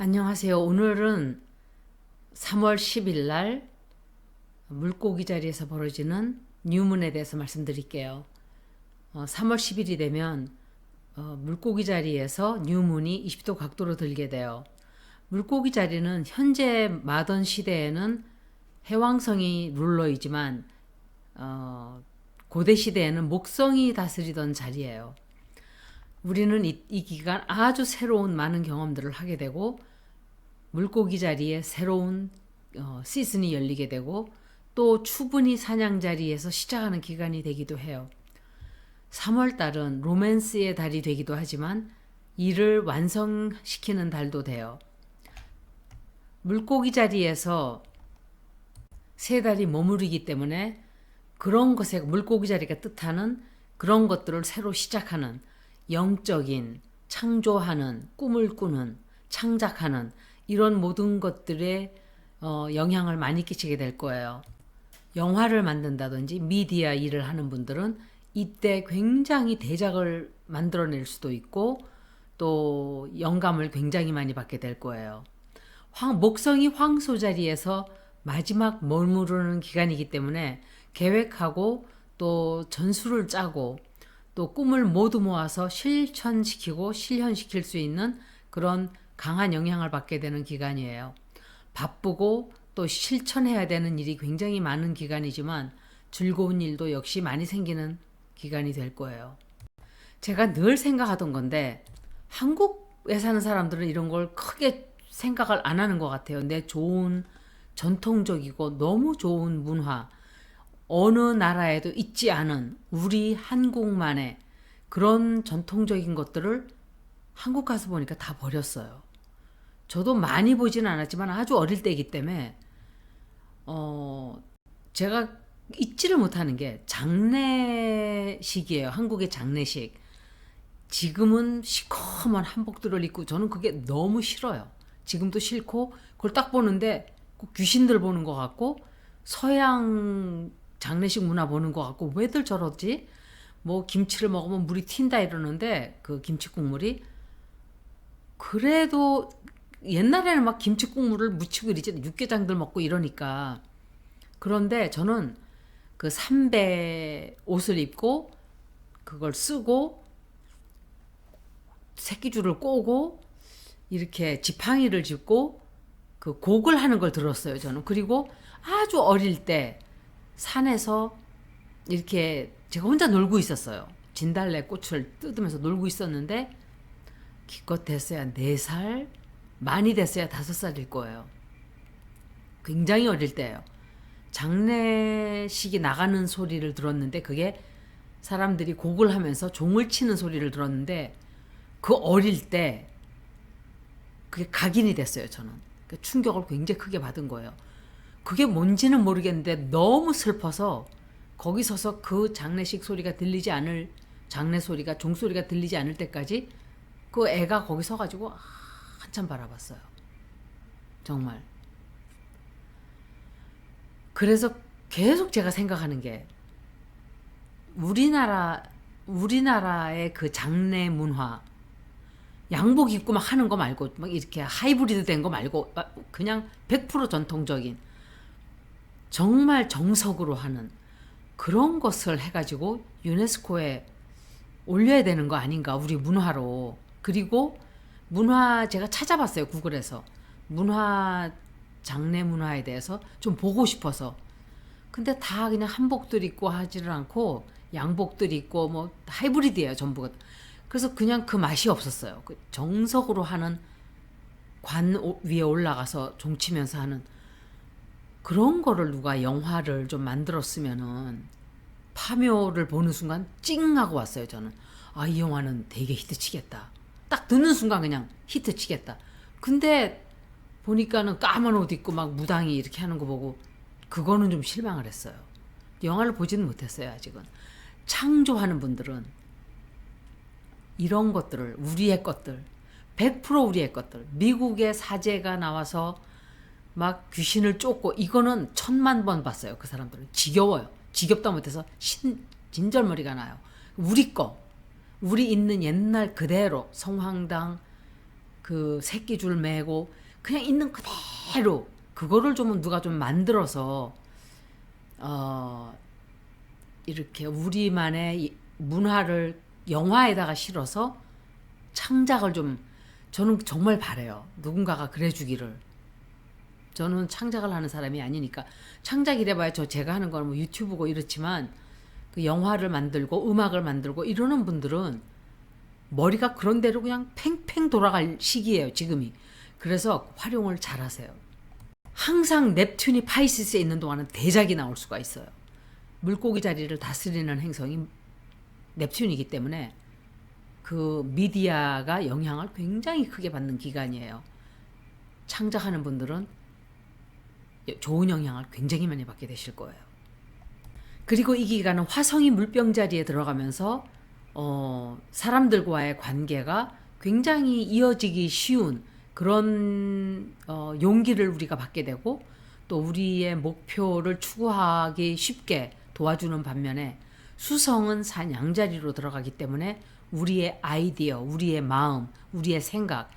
안녕하세요. 오늘은 3월 10일 날 물고기 자리에서 벌어지는 뉴문에 대해서 말씀드릴게요. 3월 10일이 되면 물고기 자리에서 뉴문이 20도 각도로 들게 돼요. 물고기 자리는 현재 마던 시대에는 해왕성이 룰러이지만 고대 시대에는 목성이 다스리던 자리예요. 우리는 이 기간 아주 새로운 많은 경험들을 하게 되고 물고기 자리에 새로운 시즌이 열리게 되고 또 추분히 사냥 자리에서 시작하는 기간이 되기도 해요. 3월 달은 로맨스의 달이 되기도 하지만 이를 완성시키는 달도 돼요. 물고기 자리에서 세 달이 머무르기 때문에 그런 것에 물고기 자리가 뜻하는 그런 것들을 새로 시작하는 영적인 창조하는 꿈을 꾸는 창작하는 이런 모든 것들에 영향을 많이 끼치게 될 거예요. 영화를 만든다든지 미디어 일을 하는 분들은 이때 굉장히 대작을 만들어낼 수도 있고 또 영감을 굉장히 많이 받게 될 거예요. 목성이 황소 자리에서 마지막 머무르는 기간이기 때문에 계획하고 또 전술을 짜고 또 꿈을 모두 모아서 실천시키고 실현시킬 수 있는 그런 강한 영향을 받게 되는 기간이에요. 바쁘고 또 실천해야 되는 일이 굉장히 많은 기간이지만 즐거운 일도 역시 많이 생기는 기간이 될 거예요. 제가 늘 생각하던 건데 한국에 사는 사람들은 이런 걸 크게 생각을 안 하는 것 같아요. 내 좋은 전통적이고 너무 좋은 문화, 어느 나라에도 있지 않은 우리 한국만의 그런 전통적인 것들을 한국 가서 보니까 다 버렸어요. 저도 많이 보지는 않았지만 아주 어릴 때이기 때문에 제가 잊지를 못하는 게 장례식이에요. 한국의 장례식. 지금은 시커먼 한복들을 입고 저는 그게 너무 싫어요. 지금도 싫고 그걸 딱 보는데 꼭 귀신들 보는 것 같고 서양 장례식 문화 보는 것 같고 왜들 저러지? 뭐 김치를 먹으면 물이 튄다 이러는데 그 김치 국물이 그래도 옛날에는 막 김치 국물을 묻히고 이러지 육개장들 먹고 이러니까 그런데 저는 그 삼배 옷을 입고 그걸 쓰고 새끼줄을 꼬고 이렇게 지팡이를 짚고 그 곡을 하는 걸 들었어요 저는. 그리고 아주 어릴 때 산에서 이렇게 제가 혼자 놀고 있었어요. 진달래 꽃을 뜯으면서 놀고 있었는데 기껏 됐어야 4살, 많이 됐어야 5살일 거예요. 굉장히 어릴 때예요. 장례식이 나가는 소리를 들었는데 그게 사람들이 곡을 하면서 종을 치는 소리를 들었는데 그 어릴 때 그게 각인이 됐어요 저는. 충격을 굉장히 크게 받은 거예요. 그게 뭔지는 모르겠는데 너무 슬퍼서 거기 서서 그 장례식 소리가 들리지 않을 장례 소리가 종소리가 들리지 않을 때까지 그 애가 거기 서가지고 한참 바라봤어요. 정말. 그래서 계속 제가 생각하는 게 우리나라의 그 장례 문화 양복 입고 막 하는 거 말고 막 이렇게 하이브리드 된 거 말고 그냥 100% 전통적인 정말 정석으로 하는 그런 것을 해가지고 유네스코에 올려야 되는 거 아닌가 우리 문화로. 그리고 문화 제가 찾아봤어요 구글에서 문화 장례 문화에 대해서 좀 보고 싶어서. 근데 다 그냥 한복들 입고 하지를 않고 양복들 입고 뭐 하이브리드예요 전부가. 그래서 그냥 그 맛이 없었어요. 그 정석으로 하는 관 위에 올라가서 종치면서 하는 그런 거를 누가 영화를 좀 만들었으면은 파묘를 보는 순간 찡 하고 왔어요 저는. 아, 이 영화는 되게 히트치겠다. 딱 듣는 순간 그냥 히트치겠다. 근데 보니까는 까만 옷 입고 막 무당이 이렇게 하는 거 보고 그거는 좀 실망을 했어요. 영화를 보지는 못했어요 아직은. 창조하는 분들은 이런 것들을 우리의 것들 100% 우리의 것들 미국의 사제가 나와서 막 귀신을 쫓고 이거는 1000만 번 봤어요. 그 사람들은 지겨워요. 지겹다 못해서 진절머리가 나요. 우리 거 우리 있는 옛날 그대로 성황당 그 새끼줄 매고 그냥 있는 그대로 그거를 좀 누가 좀 만들어서 이렇게 우리만의 문화를 영화에다가 실어서 창작을 좀 저는 정말 바래요. 누군가가 그래 주기를. 저는 창작을 하는 사람이 아니니까 창작이래봐야 제가 하는 건 뭐 유튜브고 이렇지만 그 영화를 만들고 음악을 만들고 이러는 분들은 머리가 그런 대로 그냥 팽팽 돌아갈 시기예요, 지금이. 그래서 활용을 잘 하세요. 항상 넵튠이 파이시스에 있는 동안은 대작이 나올 수가 있어요. 물고기 자리를 다스리는 행성이 넵튠이기 때문에 그 미디어가 영향을 굉장히 크게 받는 기간이에요. 창작하는 분들은 좋은 영향을 굉장히 많이 받게 되실 거예요. 그리고 이 기간은 화성이 물병 자리에 들어가면서 사람들과의 관계가 굉장히 이어지기 쉬운 그런 용기를 우리가 받게 되고 또 우리의 목표를 추구하기 쉽게 도와주는 반면에 수성은 산 양자리로 들어가기 때문에 우리의 아이디어, 우리의 마음, 우리의 생각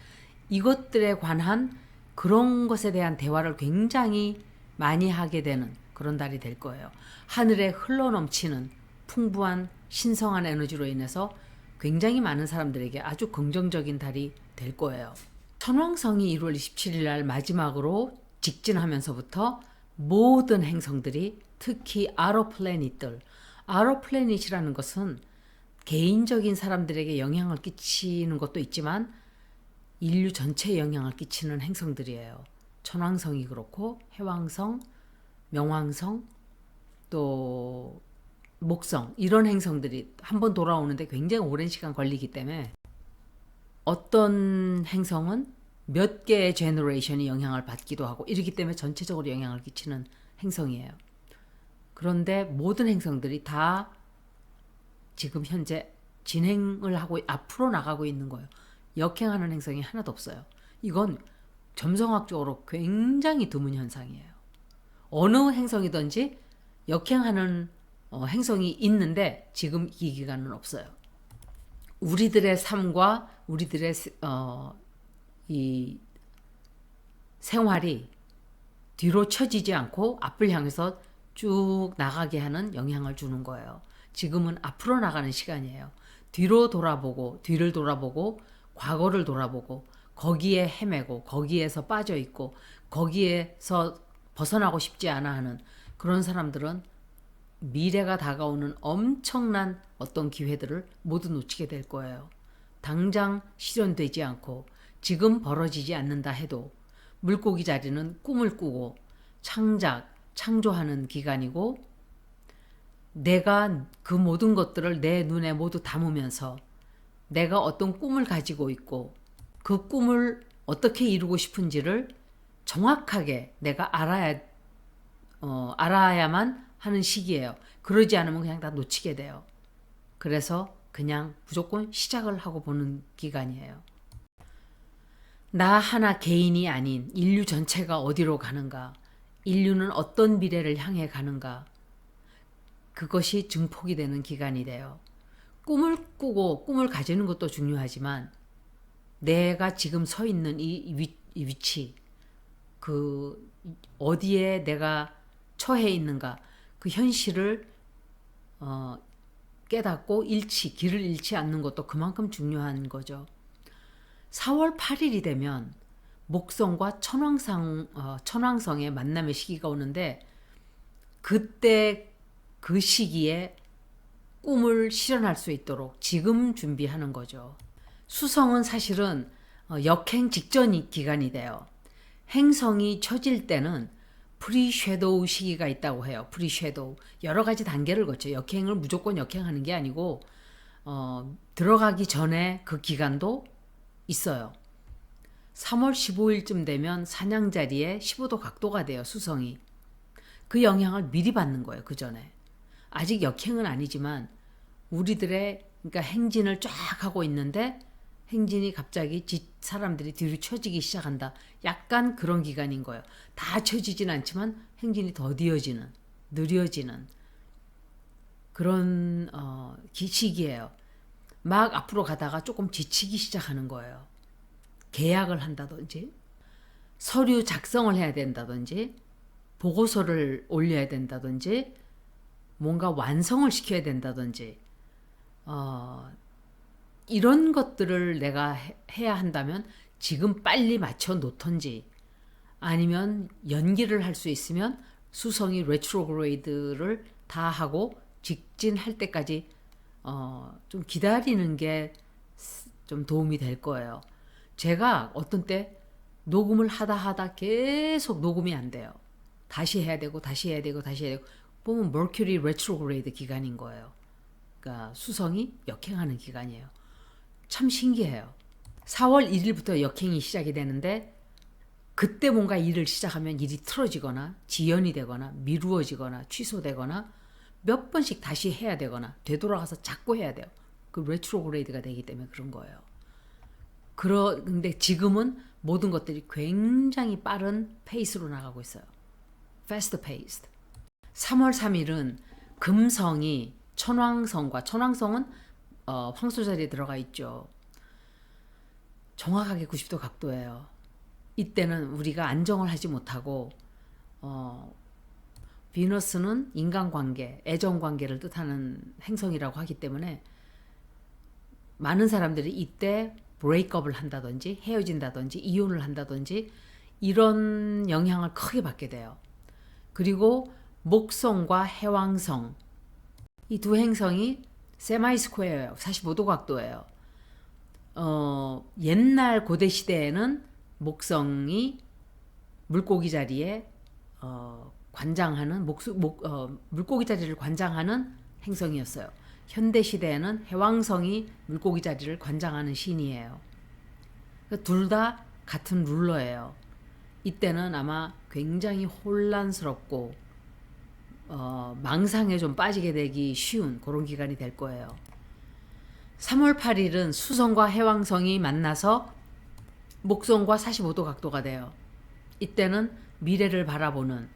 이것들에 관한 그런 것에 대한 대화를 굉장히 많이 하게 되는 그런 달이 될 거예요. 하늘에 흘러넘치는 풍부한 신성한 에너지로 인해서 굉장히 많은 사람들에게 아주 긍정적인 달이 될 거예요. 천왕성이 1월 27일 날 마지막으로 직진하면서부터 모든 행성들이 특히 아러 플래닛들, 아러 플래닛이라는 것은 개인적인 사람들에게 영향을 끼치는 것도 있지만 인류 전체에 영향을 끼치는 행성들이에요. 천왕성이 그렇고 해왕성, 명왕성, 또 목성 이런 행성들이 한번 돌아오는데 굉장히 오랜 시간 걸리기 때문에 어떤 행성은 몇 개의 제너레이션이 영향을 받기도 하고 이러기 때문에 전체적으로 영향을 끼치는 행성이에요. 그런데 모든 행성들이 다 지금 현재 진행을 하고 앞으로 나가고 있는 거예요. 역행하는 행성이 하나도 없어요. 이건 점성학적으로 굉장히 드문 현상이에요. 어느 행성이든지 역행하는 행성이 있는데 지금 이 기간은 없어요. 우리들의 삶과 우리들의 이 생활이 뒤로 처지지 않고 앞을 향해서 쭉 나가게 하는 영향을 주는 거예요. 지금은 앞으로 나가는 시간이에요. 뒤로 돌아보고 뒤를 돌아보고 과거를 돌아보고 거기에 헤매고 거기에서 빠져 있고 거기에서 벗어나고 싶지 않아 하는 그런 사람들은 미래가 다가오는 엄청난 어떤 기회들을 모두 놓치게 될 거예요. 당장 실현되지 않고 지금 벌어지지 않는다 해도 물고기 자리는 꿈을 꾸고 창조하는 기간이고 내가 그 모든 것들을 내 눈에 모두 담으면서 내가 어떤 꿈을 가지고 있고 그 꿈을 어떻게 이루고 싶은지를 정확하게 내가 알아야만 하는 시기예요. 그러지 않으면 그냥 다 놓치게 돼요. 그래서 그냥 무조건 시작을 하고 보는 기간이에요. 나 하나 개인이 아닌 인류 전체가 어디로 가는가, 인류는 어떤 미래를 향해 가는가, 그것이 증폭이 되는 기간이 돼요. 꿈을 꾸고 꿈을 가지는 것도 중요하지만 내가 지금 서 있는 이 위치, 그 어디에 내가 처해 있는가, 그 현실을 깨닫고 길을 잃지 않는 것도 그만큼 중요한 거죠. 4월 8일이 되면 목성과 천왕성의 만남의 시기가 오는데 그때 그 시기에 꿈을 실현할 수 있도록 지금 준비하는 거죠. 수성은 사실은 역행 직전 기간이 돼요. 행성이 처질 때는 프리섀도우 시기가 있다고 해요. 프리섀도우. 여러 가지 단계를 거쳐요. 역행을 무조건 역행하는 게 아니고 들어가기 전에 그 기간도 있어요. 3월 15일쯤 되면 사냥자리에 15도 각도가 돼요. 수성이. 그 영향을 미리 받는 거예요. 그 전에. 아직 역행은 아니지만 우리들의 그러니까 행진을 쫙 하고 있는데 행진이 갑자기 사람들이 뒤로 처지기 시작한다. 약간 그런 기간인 거예요. 다 처지진 않지만 행진이 더디어지는, 느려지는 그런 시기예요. 막 앞으로 가다가 조금 지치기 시작하는 거예요. 계약을 한다든지 서류 작성을 해야 된다든지 보고서를 올려야 된다든지 뭔가 완성을 시켜야 된다든지 이런 것들을 내가 해야 한다면 지금 빨리 맞춰 놓던지 아니면 연기를 할 수 있으면 수성이 레트로그레이드를 다 하고 직진할 때까지 좀 기다리는 게 좀 도움이 될 거예요. 제가 어떤 때 녹음을 하다 계속 녹음이 안 돼요. 다시 해야 되고 다시 해야 되고 다시 해야 되고 보면 머큐리 레트로그레이드 기간인 거예요. 그러니까 수성이 역행하는 기간이에요. 참 신기해요. 4월 1일부터 역행이 시작이 되는데 그때 뭔가 일을 시작하면 일이 틀어지거나 지연이 되거나 미루어지거나 취소되거나 몇 번씩 다시 해야 되거나 되돌아가서 자꾸 해야 돼요. 그 레트로그레이드가 되기 때문에 그런 거예요. 그런데 지금은 모든 것들이 굉장히 빠른 페이스로 나가고 있어요. fast paced. 3월 3일은 금성이 천왕성과 천왕성은 황소자리에 들어가 있죠. 정확하게 90도 각도예요. 이때는 우리가 안정을 하지 못하고 비너스는 인간관계, 애정관계를 뜻하는 행성이라고 하기 때문에 많은 사람들이 이때 브레이크업을 한다든지 헤어진다든지 이혼을 한다든지 이런 영향을 크게 받게 돼요. 그리고 목성과 해왕성 이 두 행성이 세마이 스퀘어예요. 45도 각도예요. 옛날 고대 시대에는 목성이 물고기 자리에 관장하는 물고기 자리를 관장하는 행성이었어요. 현대 시대에는 해왕성이 물고기 자리를 관장하는 신이에요. 둘 다 같은 룰러예요. 이때는 아마 굉장히 혼란스럽고 망상에 좀 빠지게 되기 쉬운 그런 기간이 될 거예요. 3월 8일은 수성과 해왕성이 만나서 목성과 45도 각도가 돼요. 이때는 미래를 바라보는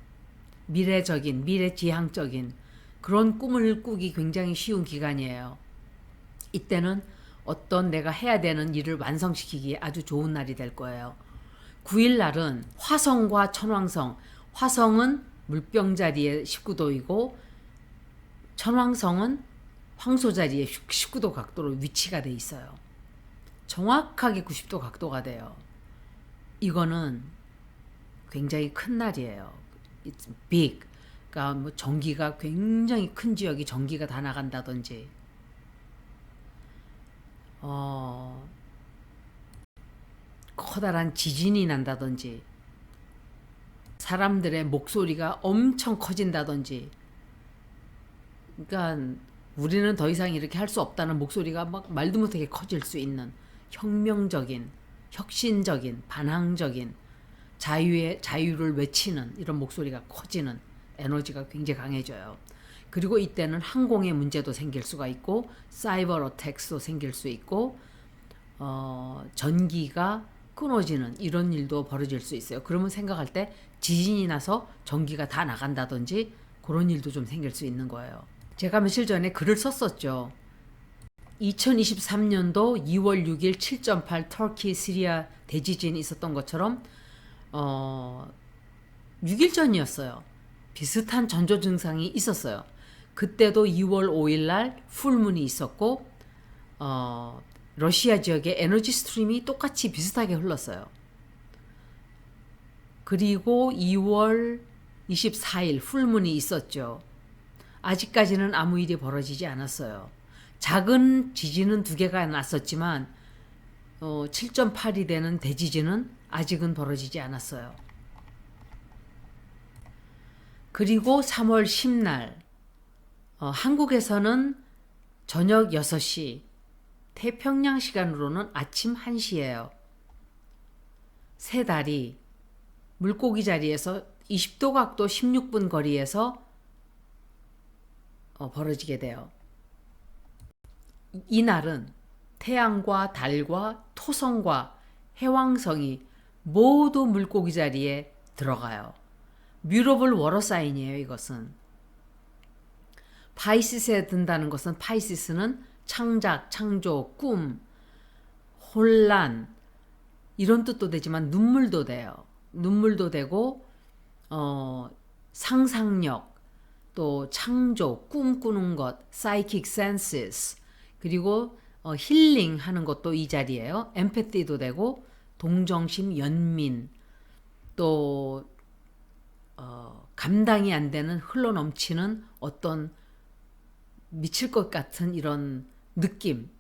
미래적인, 미래지향적인 그런 꿈을 꾸기 굉장히 쉬운 기간이에요. 이때는 어떤 내가 해야 되는 일을 완성시키기에 아주 좋은 날이 될 거예요. 9일 날은 화성과 천왕성, 화성은 물병 자리에 19도이고 천왕성은 황소 자리에 19도 각도로 위치가 돼 있어요. 정확하게 90도 각도가 돼요. 이거는 굉장히 큰 날이에요. It's big. 그러니까 뭐 전기가 굉장히 큰 지역이 전기가 다 나간다든지 커다란 지진이 난다든지 사람들의 목소리가 엄청 커진다든지 그러니까 우리는 더 이상 이렇게 할 수 없다는 목소리가 막 말도 못하게 커질 수 있는 혁명적인, 혁신적인, 반항적인 자유를 외치는 이런 목소리가 커지는 에너지가 굉장히 강해져요. 그리고 이때는 항공의 문제도 생길 수가 있고 사이버 어택도 생길 수 있고 전기가 끊어지는 이런 일도 벌어질 수 있어요. 그러면 생각할 때 지진이 나서 전기가 다 나간다든지 그런 일도 좀 생길 수 있는 거예요. 제가 며칠 전에 글을 썼었죠. 2023년도 2월 6일 7.8 터키 시리아 대지진이 있었던 것처럼 6일 전이었어요. 비슷한 전조 증상이 있었어요. 그때도 2월 5일 날 풀문이 있었고 러시아 지역의 에너지 스트림이 똑같이 비슷하게 흘렀어요. 그리고 2월 24일 풀문이 있었죠. 아직까지는 아무 일이 벌어지지 않았어요. 작은 지진은 2개가 났었지만 7.8이 되는 대지진은 아직은 벌어지지 않았어요. 그리고 3월 10날 한국에서는 저녁 6시 태평양 시간으로는 아침 1시예요. 세 달이 물고기 자리에서 20도 각도 16분 거리에서 벌어지게 돼요. 이날은 태양과 달과 토성과 해왕성이 모두 물고기 자리에 들어가요. 뮤러블 워러 사인이에요. 이것은 파이시스에 든다는 것은 파이시스는 창작, 창조, 꿈, 혼란, 이런 뜻도 되지만 눈물도 돼요. 눈물도 되고 상상력, 또 창조, 꿈꾸는 것, psychic senses, 그리고 힐링하는 것도 이 자리예요. empathy도 되고 동정심, 연민, 또 감당이 안 되는 흘러넘치는 어떤 미칠 것 같은 이런 느낌,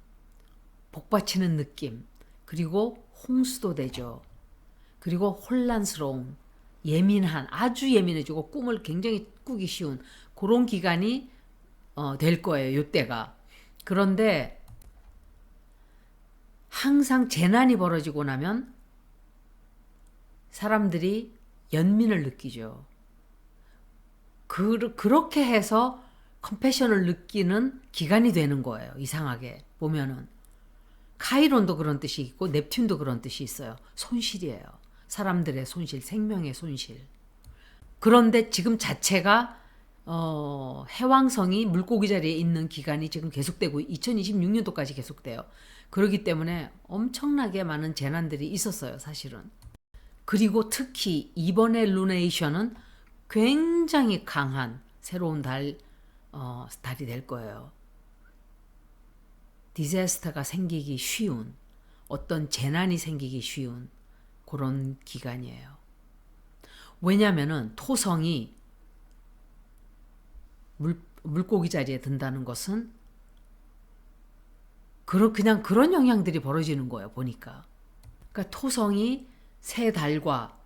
복받치는 느낌, 그리고 홍수도 되죠. 그리고 혼란스러움, 예민한, 아주 예민해지고 꿈을 굉장히 꾸기 쉬운 그런 기간이 될 거예요. 요때가. 그런데 항상 재난이 벌어지고 나면 사람들이 연민을 느끼죠. 그렇게 해서 컴패션을 느끼는 기간이 되는 거예요. 이상하게 보면은. 카이론도 그런 뜻이 있고 넵튠도 그런 뜻이 있어요. 손실이에요. 사람들의 손실, 생명의 손실. 그런데 지금 자체가 해왕성이 물고기 자리에 있는 기간이 지금 계속되고 2026년도까지 계속돼요. 그렇기 때문에 엄청나게 많은 재난들이 있었어요, 사실은. 그리고 특히 이번에 루네이션은 굉장히 강한 새로운 달이 될 거예요. 디자스터가 생기기 쉬운, 어떤 재난이 생기기 쉬운 그런 기간이에요. 왜냐하면은 토성이 물고기 자리에 든다는 것은 그냥 그런 영향들이 벌어지는 거예요. 보니까. 그러니까 토성이 새 달과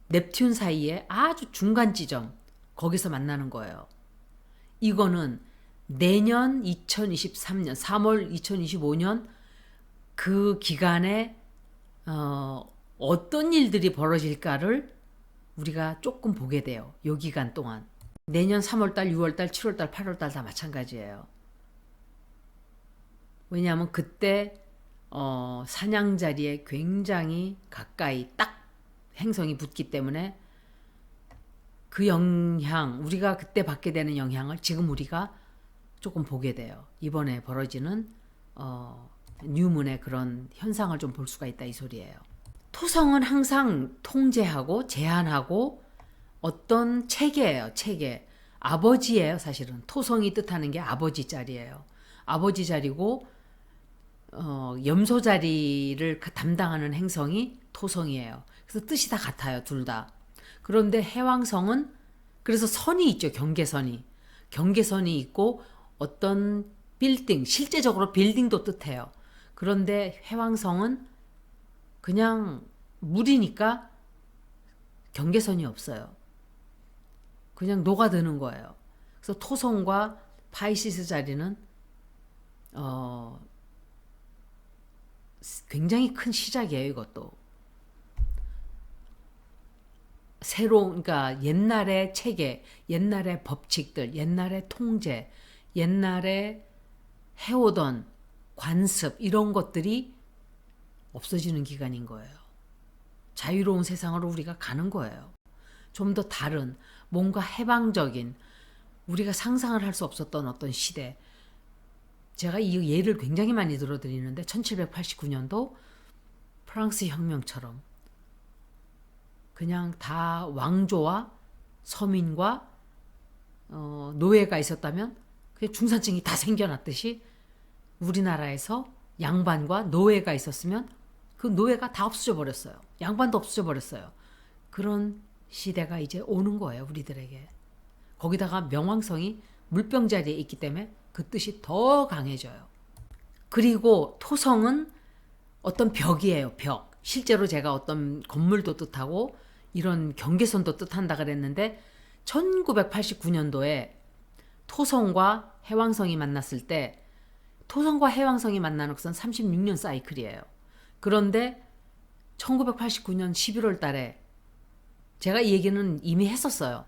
넵튠 사이에 아주 중간 지점 거기서 만나는 거예요. 이거는 내년 2023년 3월 2025년 그 기간에 어떤 일들이 벌어질까를 우리가 조금 보게 돼요. 요 기간 동안. 내년 3월달, 6월달, 7월달, 8월달 다 마찬가지예요. 왜냐하면 그때 사냥 자리에 굉장히 가까이 딱 행성이 붙기 때문에 그 영향, 우리가 그때 받게 되는 영향을 지금 우리가 조금 보게 돼요. 이번에 벌어지는 뉴문의 그런 현상을 좀 볼 수가 있다 이 소리예요. 토성은 항상 통제하고 제한하고 어떤 체계예요. 체계. 아버지예요. 사실은 토성이 뜻하는 게 아버지 자리예요. 아버지 자리고 염소 자리를 담당하는 행성이 토성이에요. 그래서 뜻이 다 같아요. 둘 다. 그런데 해왕성은 그래서 선이 있죠. 경계선이. 경계선이 있고 어떤 빌딩, 실제적으로 빌딩도 뜻해요. 그런데 해왕성은 그냥 물이니까 경계선이 없어요. 그냥 녹아드는 거예요. 그래서 토성과 파이시스 자리는 굉장히 큰 시작이에요. 이것도. 새로운, 그러니까 옛날의 체계, 옛날의 법칙들, 옛날의 통제, 옛날에 해오던 관습 이런 것들이 없어지는 기간인 거예요. 자유로운 세상으로 우리가 가는 거예요. 좀 더 다른 뭔가 해방적인 우리가 상상을 할 수 없었던 어떤 시대. 제가 이 예를 굉장히 많이 들어드리는데 1789년도 프랑스 혁명처럼 그냥 다 왕조와 서민과 노예가 있었다면 그냥 중산층이 다 생겨났듯이 우리나라에서 양반과 노예가 있었으면 그 노예가 다 없어져 버렸어요. 양반도 없어져 버렸어요. 그런 시대가 이제 오는 거예요. 우리들에게. 거기다가 명왕성이 물병 자리에 있기 때문에 그 뜻이 더 강해져요. 그리고 토성은 어떤 벽이에요. 벽. 실제로 제가 어떤 건물도 뜻하고 이런 경계선도 뜻한다 그랬는데 1989년도에 토성과 해왕성이 만났을 때 토성과 해왕성이 만나는 것은 36년 사이클이에요. 그런데 1989년 11월 달에 제가 이 얘기는 이미 했었어요.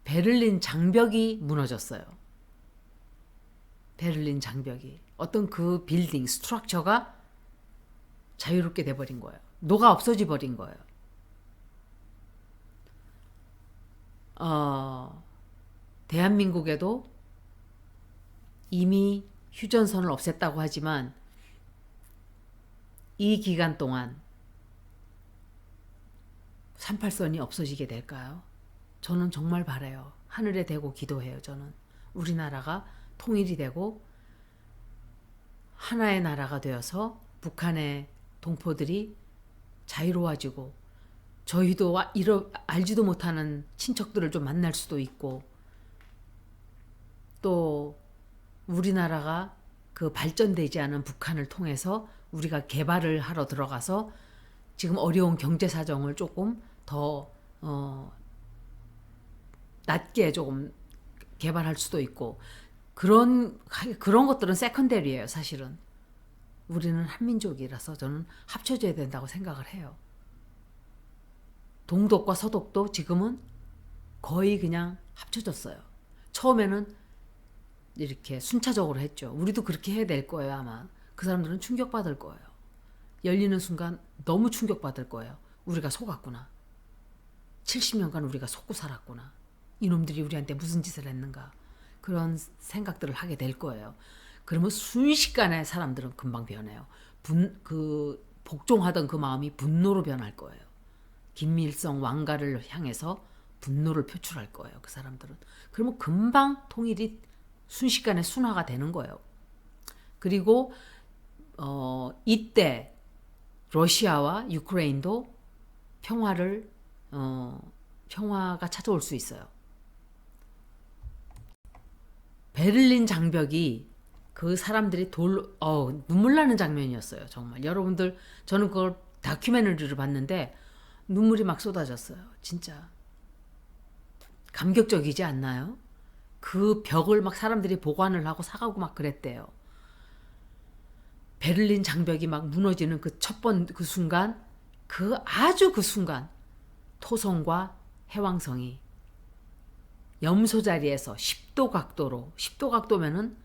베를린 장벽이 무너졌어요. 베를린 장벽이. 어떤 그 빌딩, 스트럭처가 자유롭게 돼버린 거예요. 녹아 없어져 버린 거예요. 대한민국에도 이미 휴전선을 없앴다고 하지만 이 기간 동안 38선이 없어지게 될까요? 저는 정말 바라요. 하늘에 대고 기도해요. 저는 우리나라가 통일이 되고 하나의 나라가 되어서 북한의 동포들이 자유로워지고 저희도 알지도 못하는 친척들을 좀 만날 수도 있고 또 우리나라가 그 발전되지 않은 북한을 통해서 우리가 개발을 하러 들어가서 지금 어려운 경제 사정을 조금 더 낮게 조금 개발할 수도 있고 그런 것들은 세컨더리예요. 사실은 우리는 한민족이라서 저는 합쳐져야 된다고 생각을 해요. 동독과 서독도 지금은 거의 그냥 합쳐졌어요. 처음에는 이렇게 순차적으로 했죠. 우리도 그렇게 해야 될 거예요. 아마 그 사람들은 충격받을 거예요. 열리는 순간 너무 충격받을 거예요. 우리가 속았구나. 70년간 우리가 속고 살았구나. 이놈들이 우리한테 무슨 짓을 했는가. 그런 생각들을 하게 될 거예요. 그러면 순식간에 사람들은 금방 변해요. 복종하던 그 마음이 분노로 변할 거예요. 김일성 왕가를 향해서 분노를 표출할 거예요. 그 사람들은. 그러면 금방 통일이 순식간에 순화가 되는 거예요. 그리고 이때 러시아와 유크레인도 평화가 찾아올 수 있어요. 베를린 장벽이 그 사람들이 눈물 나는 장면이었어요. 정말 여러분들 저는 그걸 다큐멘터리를 봤는데 눈물이 막 쏟아졌어요. 진짜 감격적이지 않나요? 그 벽을 막 사람들이 보관을 하고 사가고 막 그랬대요. 베를린 장벽이 막 무너지는 그 그 순간, 아주 그 순간 토성과 해왕성이 염소 자리에서 10도 각도로 10도 각도면은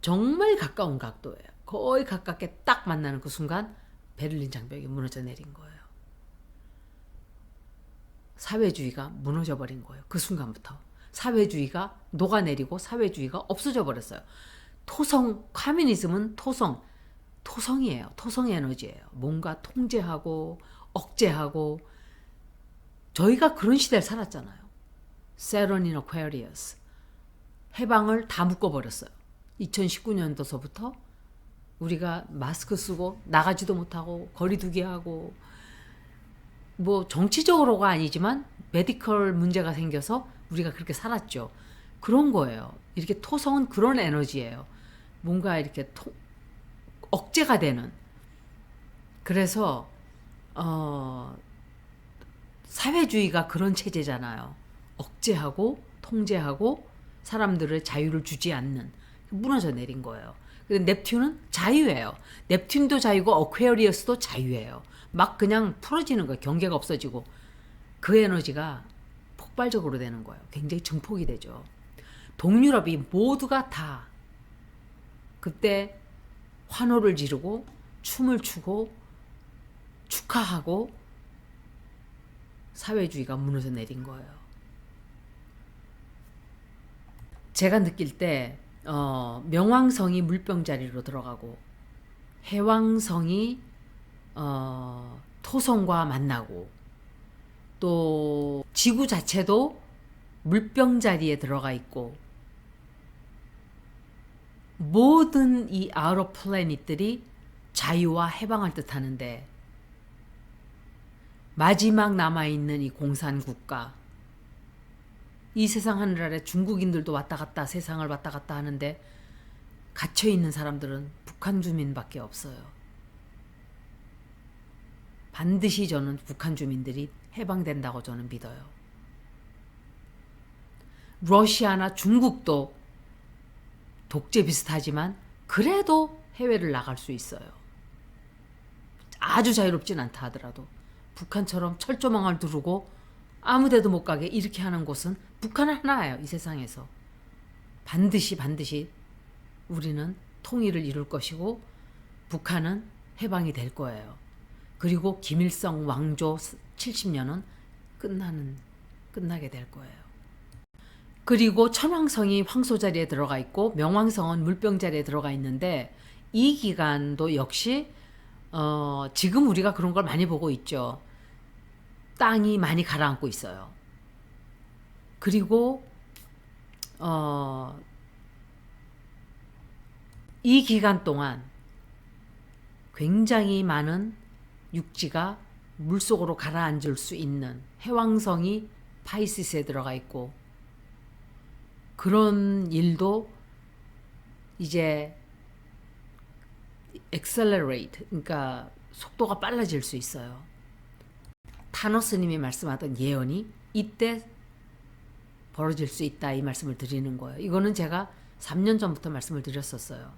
정말 가까운 각도예요. 거의 가깝게 딱 만나는 그 순간 베를린 장벽이 무너져 내린 거예요. 사회주의가 무너져 버린 거예요. 그 순간부터 사회주의가 녹아내리고 사회주의가 없어져 버렸어요. 커뮤니즘은 토성이에요. 토성 에너지예요. 뭔가 통제하고 억제하고 저희가 그런 시대를 살았잖아요. Saturn in Aquarius. 해방을 다 묶어버렸어요. 2019년도서부터 우리가 마스크 쓰고 나가지도 못하고 거리두기 하고 뭐 정치적으로가 아니지만 메디컬 문제가 생겨서 우리가 그렇게 살았죠. 그런 거예요. 이렇게 토성은 그런 에너지예요. 뭔가 이렇게 억제가 되는. 그래서 사회주의가 그런 체제잖아요. 억제하고 통제하고 사람들의 자유를 주지 않는 무너져 내린 거예요. 넵튠은 자유예요. 넵튠도 자유고 어퀘리어스도 자유예요. 막 그냥 풀어지는 거예요. 경계가 없어지고 그 에너지가 폭발적으로 되는 거예요. 굉장히 증폭이 되죠. 동유럽이 모두가 다 그때 환호를 지르고 춤을 추고 축하하고 사회주의가 무너져 내린 거예요. 제가 느낄 때 명왕성이 물병자리로 들어가고 해왕성이 토성과 만나고 또 지구 자체도 물병자리에 들어가 있고 모든 이 아우터 플래닛들이 자유와 해방을 뜻하는데 마지막 남아있는 이 공산국가 이 세상 하늘 아래 중국인들도 왔다 갔다 세상을 왔다 갔다 하는데 갇혀있는 사람들은 북한 주민밖에 없어요. 반드시 저는 북한 주민들이 해방된다고 저는 믿어요. 러시아나 중국도 독재 비슷하지만 그래도 해외를 나갈 수 있어요. 아주 자유롭진 않다 하더라도 북한처럼 철조망을 두르고 아무데도 못 가게 이렇게 하는 곳은 북한은 하나예요. 이 세상에서. 반드시 우리는 통일을 이룰 것이고 북한은 해방이 될 거예요. 그리고 김일성 왕조 70년은 끝나게 될 거예요. 그리고 천왕성이 황소 자리에 들어가 있고 명왕성은 물병 자리에 들어가 있는데 이 기간도 역시 지금 우리가 그런 걸 많이 보고 있죠. 땅이 많이 가라앉고 있어요. 그리고 이 기간 동안 굉장히 많은 육지가 물속으로 가라앉을 수 있는 해왕성이 파이시스에 들어가 있고, 그런 일도 이제 accelerate, 그러니까 속도가 빨라질 수 있어요. 타노스님이 말씀하던 예언이 이때 벌어질 수 있다, 이 말씀을 드리는 거예요. 이거는 제가 3년 전부터 말씀을 드렸었어요.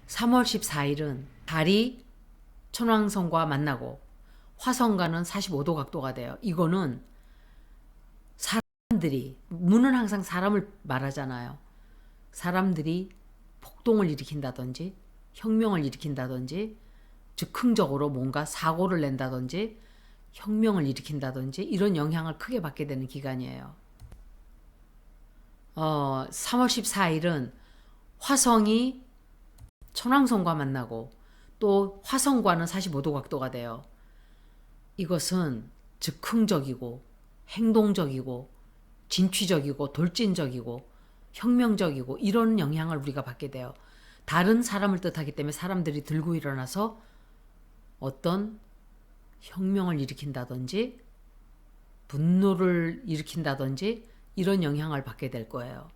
3월 14일은 달이 천왕성과 만나고 화성과는 45도 각도가 돼요. 이거는 사람들이, 문은 항상 사람을 말하잖아요. 사람들이 폭동을 일으킨다든지 혁명을 일으킨다든지 즉흥적으로 뭔가 사고를 낸다든지 혁명을 일으킨다든지 이런 영향을 크게 받게 되는 기간이에요. 3월 14일은 화성이 천왕성과 만나고 또 화성과는 45도 각도가 돼요. 이것은 즉흥적이고 행동적이고 진취적이고 돌진적이고 혁명적이고 이런 영향을 우리가 받게 돼요. 다른 사람을 뜻하기 때문에 사람들이 들고 일어나서 어떤 혁명을 일으킨다든지 분노를 일으킨다든지 이런 영향을 받게 될 거예요.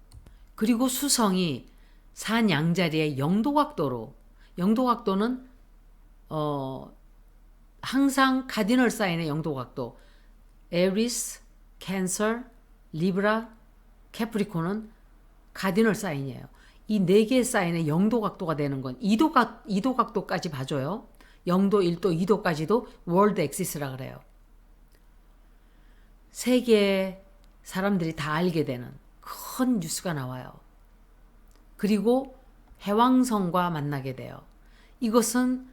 그리고 수성이 산 양자리의 영도각도로, 영도각도는 항상 카디널 사인의 영도각도, 에리스, 캔서, 리브라, 캐프리콘은 카디널 사인이에요. 이 네 개의 사인의 영도각도가 되는 건 2도 각도까지 봐줘요. 0도, 1도, 2도까지도 월드 엑시스라 그래요. 세계의 사람들이 다 알게 되는 큰 뉴스가 나와요. 그리고 해왕성과 만나게 돼요. 이것은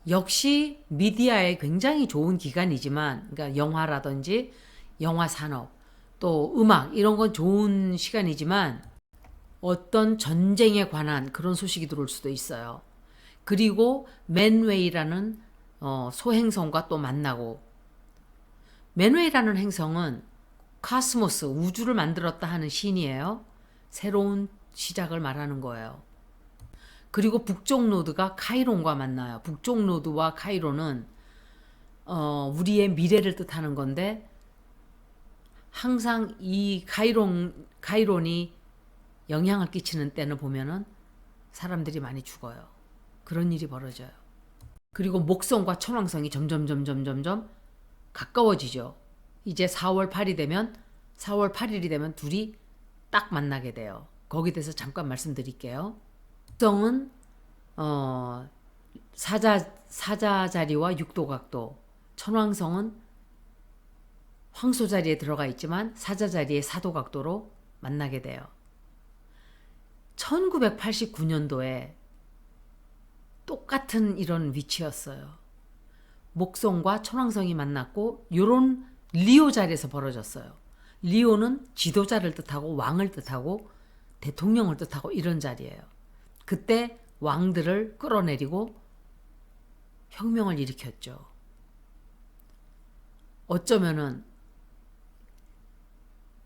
역시 미디어에 굉장히 좋은 기간이지만, 그러니까 영화라든지 영화 산업 또 음악 이런 건 좋은 시간이지만 어떤 전쟁에 관한 그런 소식이 들어올 수도 있어요. 그리고 맨웨이라는 소행성과 또 만나고, 맨웨이라는 행성은 카스모스, 우주를 만들었다 하는 신이에요. 새로운 시작을 말하는 거예요. 그리고 북쪽 노드가 카이론과 만나요. 북쪽 노드와 카이론은 우리의 미래를 뜻하는 건데, 항상 이 카이론이 영향을 끼치는 때는 보면은 사람들이 많이 죽어요. 그런 일이 벌어져요. 그리고 목성과 천왕성이 점점 가까워지죠. 이제 4월 8일이 되면 둘이 딱 만나게 돼요. 거기에 대해서 잠깐 말씀드릴게요. 목성은 사자자리와 육도각도, 천왕성은 황소자리에 들어가 있지만 사자자리의 사도각도로 만나게 돼요. 1989년도에 똑같은 이런 위치였어요. 목성과 천왕성이 만났고 요런 리오 자리에서 벌어졌어요. 리오는 지도자를 뜻하고 왕을 뜻하고 대통령을 뜻하고 이런 자리예요. 그때 왕들을 끌어내리고 혁명을 일으켰죠. 어쩌면은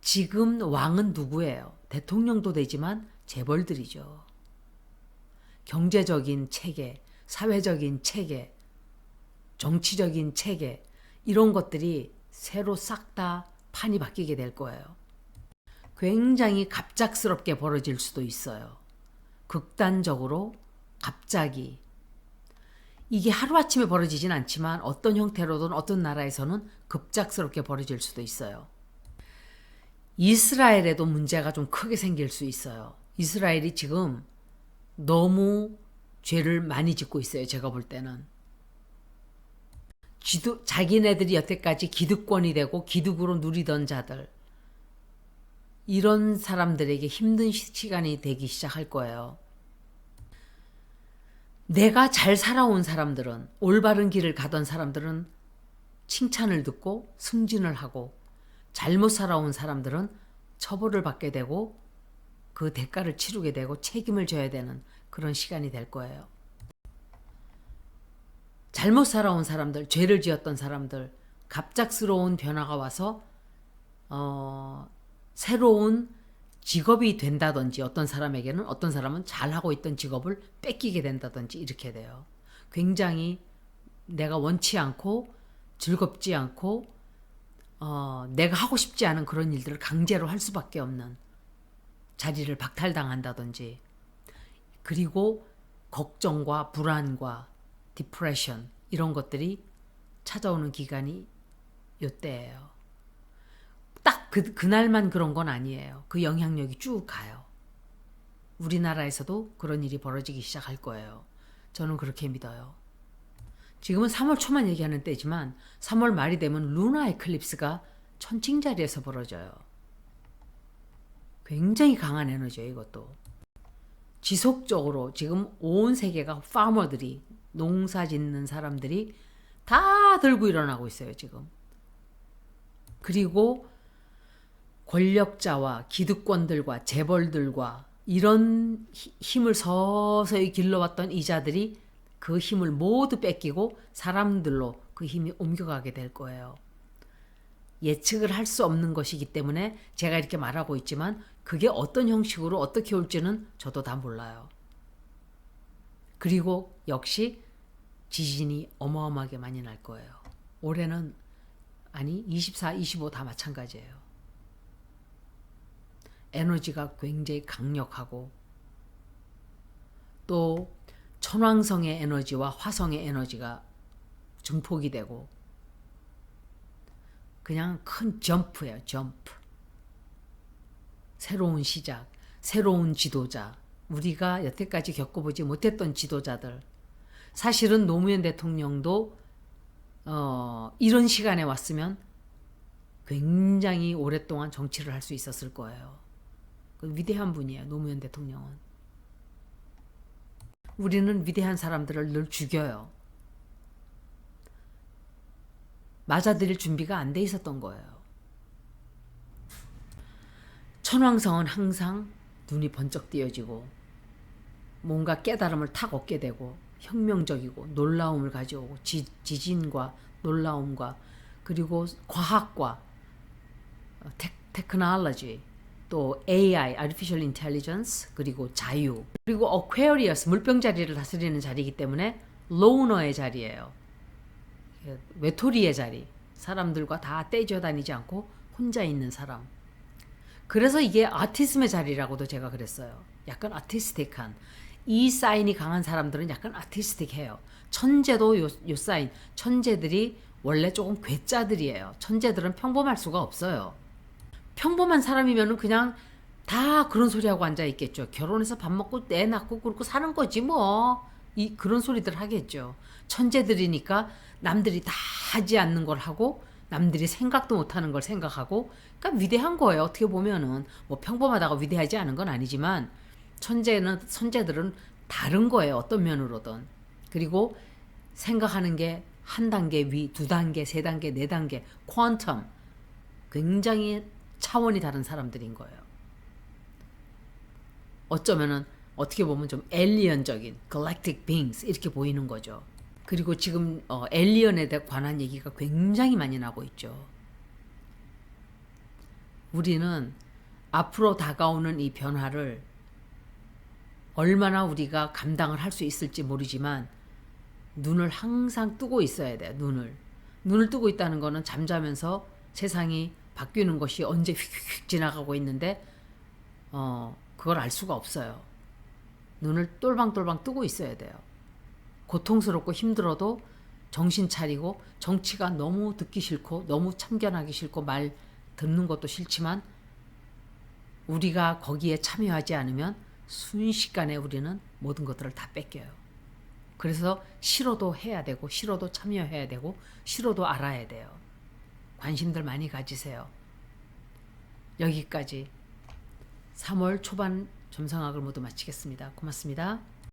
지금 왕은 누구예요? 대통령도 되지만 재벌들이죠. 경제적인 체계, 사회적인 체계, 정치적인 체계, 이런 것들이 새로 싹 다 판이 바뀌게 될 거예요. 굉장히 갑작스럽게 벌어질 수도 있어요. 극단적으로 갑자기. 이게 하루아침에 벌어지진 않지만 어떤 형태로든 어떤 나라에서는 급작스럽게 벌어질 수도 있어요. 이스라엘에도 문제가 좀 크게 생길 수 있어요. 이스라엘이 지금 너무 죄를 많이 짓고 있어요. 제가 볼 때는. 자기네들이 여태까지 기득권이 되고 기득으로 누리던 자들, 이런 사람들에게 힘든 시간이 되기 시작할 거예요. 내가 잘 살아온 사람들은, 올바른 길을 가던 사람들은 칭찬을 듣고 승진을 하고, 잘못 살아온 사람들은 처벌을 받게 되고 그 대가를 치르게 되고 책임을 져야 되는 그런 시간이 될 거예요. 잘못 살아온 사람들, 죄를 지었던 사람들, 갑작스러운 변화가 와서 새로운 직업이 된다든지 어떤 사람에게는 어떤 사람은 잘하고 있던 직업을 뺏기게 된다든지 이렇게 돼요. 굉장히 내가 원치 않고 즐겁지 않고 내가 하고 싶지 않은 그런 일들을 강제로 할 수밖에 없는 자리를 박탈당한다든지 그리고 걱정과 불안과 디프레션 이런 것들이 찾아오는 기간이 요때예요. 딱 그날만 그런 건 아니에요. 그 영향력이 쭉 가요. 우리나라에서도 그런 일이 벌어지기 시작할 거예요. 저는 그렇게 믿어요. 지금은 3월 초만 얘기하는 때지만 3월 말이 되면 루나 에클립스가 천칭자리에서 벌어져요. 굉장히 강한 에너지예요, 이것도. 지속적으로 지금 온 세계가 파머들이 농사 짓는 사람들이 다 들고 일어나고 있어요, 지금. 그리고 권력자와 기득권들과 재벌들과 이런 힘을 서서히 길러왔던 이자들이 그 힘을 모두 뺏기고 사람들로 그 힘이 옮겨가게 될 거예요. 예측을 할 수 없는 것이기 때문에 제가 이렇게 말하고 있지만 그게 어떤 형식으로 어떻게 올지는 저도 다 몰라요. 그리고 역시 지진이 어마어마하게 많이 날 거예요. 올해는 아니 24, 25 다 마찬가지예요. 에너지가 굉장히 강력하고 또 천왕성의 에너지와 화성의 에너지가 증폭이 되고 그냥 큰 점프예요. 점프. 새로운 시작, 새로운 지도자, 우리가 여태까지 겪어보지 못했던 지도자들. 사실은 노무현 대통령도 이런 시간에 왔으면 굉장히 오랫동안 정치를 할 수 있었을 거예요. 위대한 분이에요. 노무현 대통령은. 우리는 위대한 사람들을 늘 죽여요. 맞아들일 준비가 안 돼 있었던 거예요. 천왕성은 항상 눈이 번쩍 띄어지고 뭔가 깨달음을 탁 얻게 되고 혁명적이고 놀라움을 가져오고 지진과 놀라움과 그리고 과학과 테크놀로지 또 AI, Artificial Intelligence 그리고 자유 그리고 Aquarius 물병자리를 다스리는 자리이기 때문에 로너의 자리예요. 외톨이의 자리. 사람들과 다 떼져 다니지 않고 혼자 있는 사람. 그래서 이게 아티즘의 자리라고도 제가 그랬어요. 약간 아티스틱한. 이 사인이 강한 사람들은 약간 아티스틱해요. 천재도 요 사인. 천재들이 원래 조금 괴짜들이에요. 천재들은 평범할 수가 없어요. 평범한 사람이면은 그냥 다 그런 소리하고 앉아있겠죠. 결혼해서 밥 먹고 애 낳고 그러고 사는 거지 뭐. 그런 소리들 하겠죠. 천재들이니까 남들이 다 하지 않는 걸 하고 남들이 생각도 못하는 걸 생각하고 그러니까 위대한 거예요. 어떻게 보면은 뭐 평범하다고 위대하지 않은 건 아니지만 천재들은 다른 거예요. 어떤 면으로든. 그리고 생각하는 게 한 단계 위, 두 단계, 세 단계, 네 단계 퀀텀 굉장히 차원이 다른 사람들인 거예요. 어쩌면은 어떻게 보면 좀 엘리언적인 galactic beings 이렇게 보이는 거죠. 그리고 지금 엘리언에 관한 얘기가 굉장히 많이 나고 있죠. 우리는 앞으로 다가오는 이 변화를 얼마나 우리가 감당을 할 수 있을지 모르지만 눈을 항상 뜨고 있어야 돼요. 눈을 뜨고 있다는 거는 잠자면서 세상이 바뀌는 것이 언제 휙휙 지나가고 있는데 그걸 알 수가 없어요. 눈을 똘방똘방 뜨고 있어야 돼요. 고통스럽고 힘들어도 정신 차리고 정치가 너무 듣기 싫고 너무 참견하기 싫고 말 듣는 것도 싫지만 우리가 거기에 참여하지 않으면 순식간에 우리는 모든 것들을 다 뺏겨요. 그래서 싫어도 해야 되고 싫어도 참여해야 되고 싫어도 알아야 돼요. 관심들 많이 가지세요. 여기까지 3월 초반 점성학을 모두 마치겠습니다. 고맙습니다.